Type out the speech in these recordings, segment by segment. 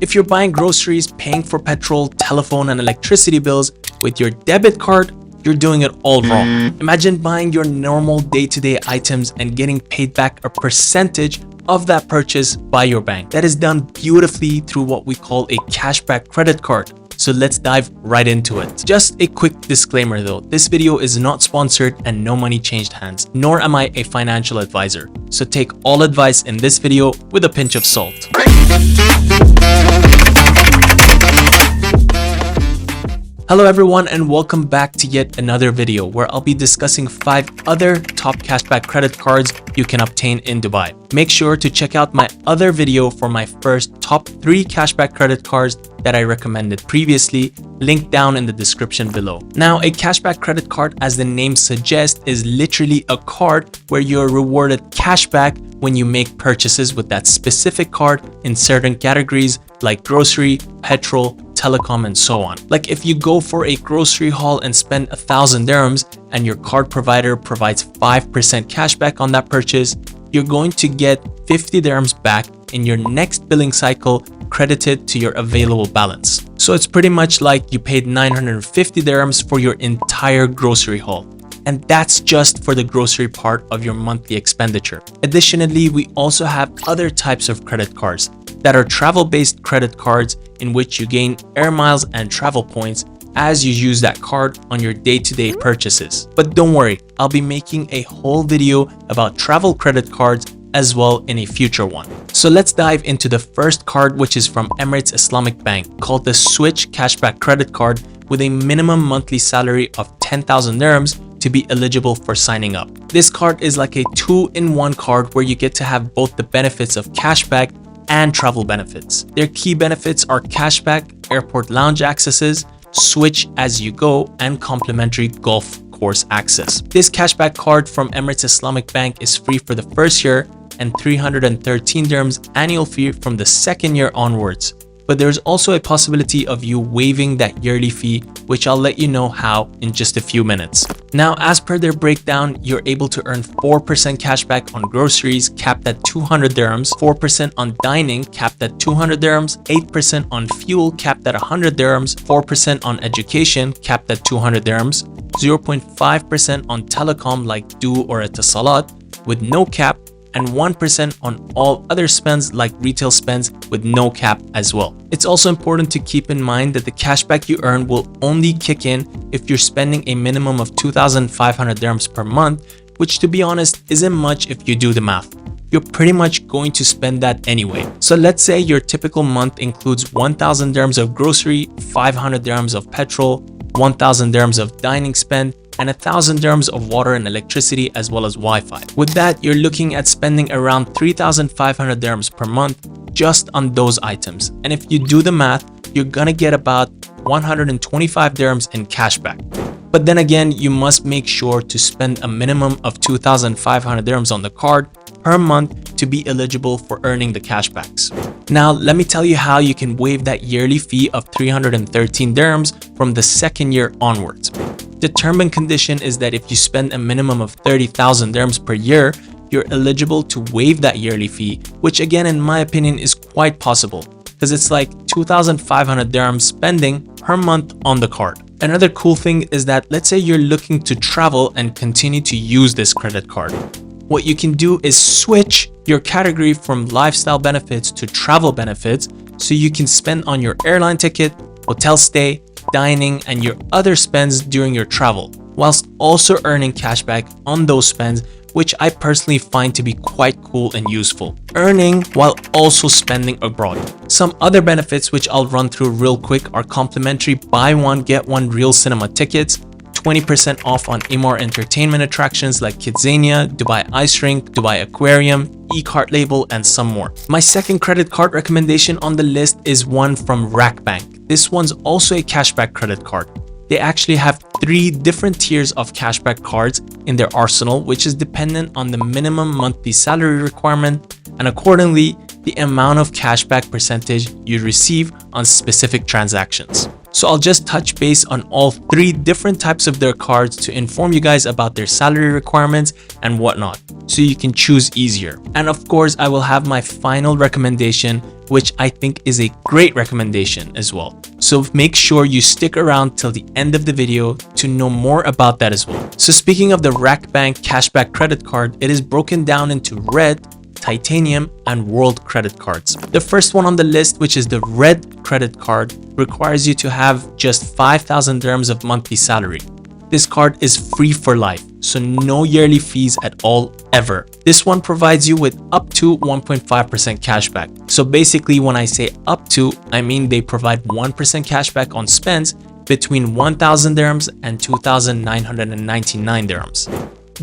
If you're buying groceries, paying for petrol, telephone, and electricity bills with your debit card, you're doing it all wrong. Imagine buying your normal day-to-day items and getting paid back a percentage of that purchase by your bank. That is done beautifully through what we call a cashback credit card. So let's dive right into it. Just a quick disclaimer though, this video is not sponsored and no money changed hands, nor am I a financial advisor. So take all advice in this video with a pinch of salt. Hello everyone and welcome back to yet another video where I'll be discussing 5 other top cashback credit cards you can obtain in Dubai. Make sure to check out my other video for my first top 3 cashback credit cards that I recommended previously, linked down in the description below. Now, a cashback credit card, as the name suggests, is literally a card where you're rewarded cashback when you make purchases with that specific card in certain categories like grocery, petrol, telecom, and so on. Like if you go for a grocery haul and spend 1,000 dirhams and your card provider provides 5% cashback on that purchase, you're going to get 50 dirhams back in your next billing cycle credited to your available balance. So it's pretty much like you paid 950 dirhams for your entire grocery haul. And that's just for the grocery part of your monthly expenditure. Additionally, we also have other types of credit cards that are travel-based credit cards in which you gain air miles and travel points as you use that card on your day-to-day purchases. But don't worry, I'll be making a whole video about travel credit cards as well in a future one. So let's dive into the first card, which is from Emirates Islamic Bank, called the Switch Cashback Credit Card, with a minimum monthly salary of 10,000 dirhams to be eligible for signing up. This card is like a 2-in-1 card where you get to have both the benefits of cashback and travel benefits. Their key benefits are cashback, airport lounge accesses, switch as you go, and complimentary golf course access. This cashback card from Emirates Islamic Bank is free for the first year and 313 dirhams annual fee from the second year onwards. But there's also a possibility of you waiving that yearly fee, which I'll let you know how in just a few minutes. Now, as per their breakdown, you're able to earn 4% cashback on groceries capped at 200 dirhams, 4% on dining capped at 200 dirhams, 8% on fuel capped at 100 dirhams, 4% on education capped at 200 dirhams, 0.5% on telecom like Du or Etisalat with no cap, and 1% on all other spends like retail spends with no cap as well. It's also important to keep in mind that the cashback you earn will only kick in if you're spending a minimum of 2,500 dirhams per month, which to be honest isn't much if you do the math. You're pretty much going to spend that anyway. So let's say your typical month includes 1,000 dirhams of grocery, 500 dirhams of petrol, 1,000 dirhams of dining spend, and 1,000 dirhams of water and electricity as well as Wi-Fi. With that, you're looking at spending around 3,500 dirhams per month just on those items. And if you do the math, you're gonna get about 125 dirhams in cashback. But then again, you must make sure to spend a minimum of 2,500 dirhams on the card per month to be eligible for earning the cashbacks. Now, let me tell you how you can waive that yearly fee of 313 dirhams from the second year onwards. The term and condition is that if you spend a minimum of 30,000 dirhams per year, you're eligible to waive that yearly fee, which again, in my opinion, is quite possible because it's like 2,500 dirhams spending per month on the card. Another cool thing is that let's say you're looking to travel and continue to use this credit card. What you can do is switch your category from lifestyle benefits to travel benefits so you can spend on your airline ticket, hotel stay, dining, and your other spends during your travel, whilst also earning cashback on those spends, which I personally find to be quite cool and useful. Earning while also spending abroad. Some other benefits which I'll run through real quick are complimentary buy one get one real cinema tickets, 20% off on Emaar entertainment attractions like Kidzania, Dubai Ice Rink, Dubai Aquarium, e-cart label, and some more. My second credit card recommendation on the list is one from Rack Bank. This one's also a cashback credit card. They actually have 3 different tiers of cashback cards in their arsenal, which is dependent on the minimum monthly salary requirement, and accordingly, the amount of cashback percentage you receive on specific transactions. So I'll just touch base on all 3 different types of their cards to inform you guys about their salary requirements and whatnot, so you can choose easier. And of course, I will have my final recommendation, which I think is a great recommendation as well. So make sure you stick around till the end of the video to know more about that as well. So speaking of the Rack Bank Cashback credit card, it is broken down into red, titanium, and world credit cards. The first one on the list, which is the red credit card, requires you to have just 5,000 dirhams of monthly salary. This card is free for life, so no yearly fees at all ever. This one provides you with up to 1.5% cashback. So basically, when I say up to, I mean they provide 1% cashback on spends between 1,000 dirhams and 2,999 dirhams.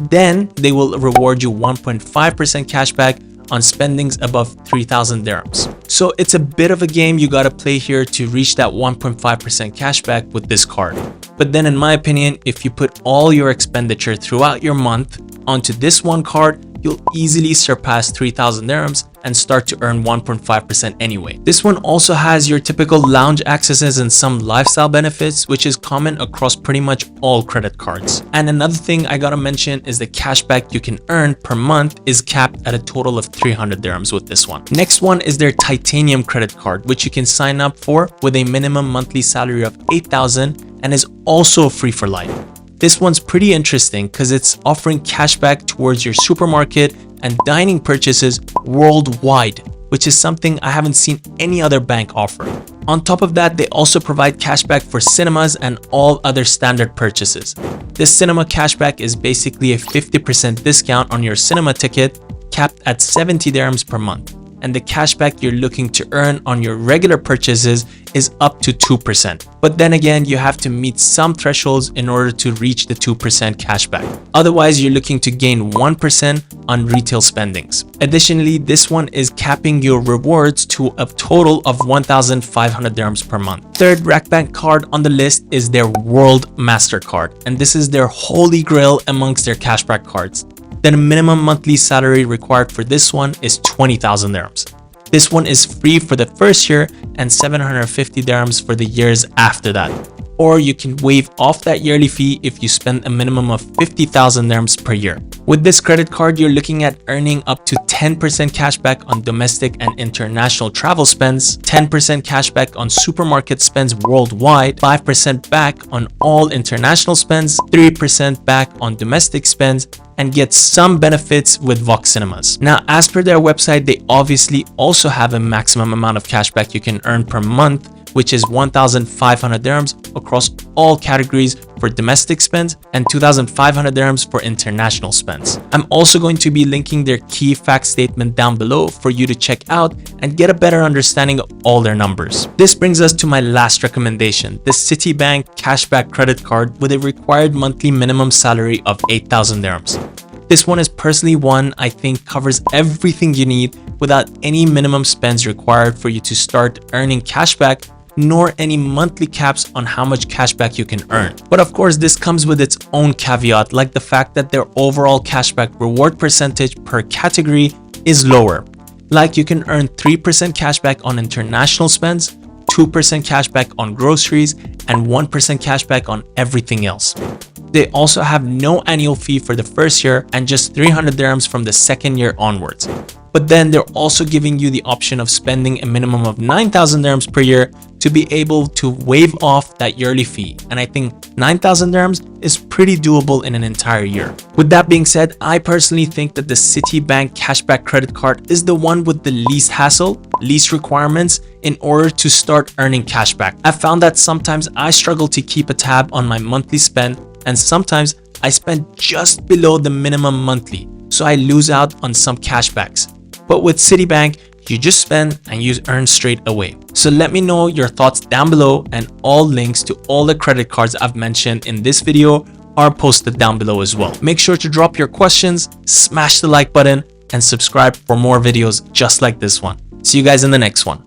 Then they will reward you 1.5% cashback on spendings above 3,000 dirhams. So it's a bit of a game you gotta play here to reach that 1.5% cashback with this card. But then in my opinion, if you put all your expenditure throughout your month onto this one card, you'll easily surpass 3,000 dirhams and start to earn 1.5% anyway. This one also has your typical lounge accesses and some lifestyle benefits, which is common across pretty much all credit cards. And another thing I gotta mention is the cashback you can earn per month is capped at a total of 300 dirhams with this one. Next one is their titanium credit card, which you can sign up for with a minimum monthly salary of 8,000 and is also free for life. This one's pretty interesting because it's offering cashback towards your supermarket and dining purchases worldwide, which is something I haven't seen any other bank offer. On top of that, they also provide cashback for cinemas and all other standard purchases. This cinema cashback is basically a 50% discount on your cinema ticket, capped at 70 dirhams per month. And the cashback you're looking to earn on your regular purchases is up to 2%. But then again, you have to meet some thresholds in order to reach the 2% cashback. Otherwise, you're looking to gain 1% on retail spendings. Additionally, this one is capping your rewards to a total of 1,500 dirhams per month. Third Rack Bank card on the list is their World Mastercard, and this is their holy grail amongst their cashback cards. The minimum monthly salary required for this one is 20,000 dirhams. This one is free for the first year and 750 dirhams for the years after that. Or you can waive off that yearly fee if you spend a minimum of 50,000 dirhams per year. With this credit card, you're looking at earning up to 10% cashback on domestic and international travel spends, 10% cashback on supermarket spends worldwide, 5% back on all international spends, 3% back on domestic spends, and get some benefits with Vox Cinemas. Now, as per their website, they obviously also have a maximum amount of cashback you can earn per month, which is 1,500 dirhams across all categories for domestic spends and 2,500 dirhams for international spends. I'm also going to be linking their key fact statement down below for you to check out and get a better understanding of all their numbers. This brings us to my last recommendation, the Citibank Cashback credit card with a required monthly minimum salary of 8,000 dirhams. This one is personally one I think covers everything you need without any minimum spends required for you to start earning cashback, nor any monthly caps on how much cashback you can earn. But of course, this comes with its own caveat, like the fact that their overall cashback reward percentage per category is lower. Like you can earn 3% cashback on international spends, 2% cashback on groceries, and 1% cashback on everything else. They also have no annual fee for the first year and just 300 dirhams from the second year onwards. But then they're also giving you the option of spending a minimum of 9,000 dirhams per year to be able to waive off that yearly fee. And I think 9,000 dirhams is pretty doable in an entire year. With that being said, I personally think that the Citibank Cashback credit card is the one with the least hassle, least requirements in order to start earning cashback. I found that sometimes I struggle to keep a tab on my monthly spend, and sometimes I spend just below the minimum monthly, so I lose out on some cashbacks. But with Citibank, you just spend and you earn straight away. So let me know your thoughts down below, and all links to all the credit cards I've mentioned in this video are posted down below as well. Make sure to drop your questions, smash the like button, and subscribe for more videos just like this one. See you guys in the next one.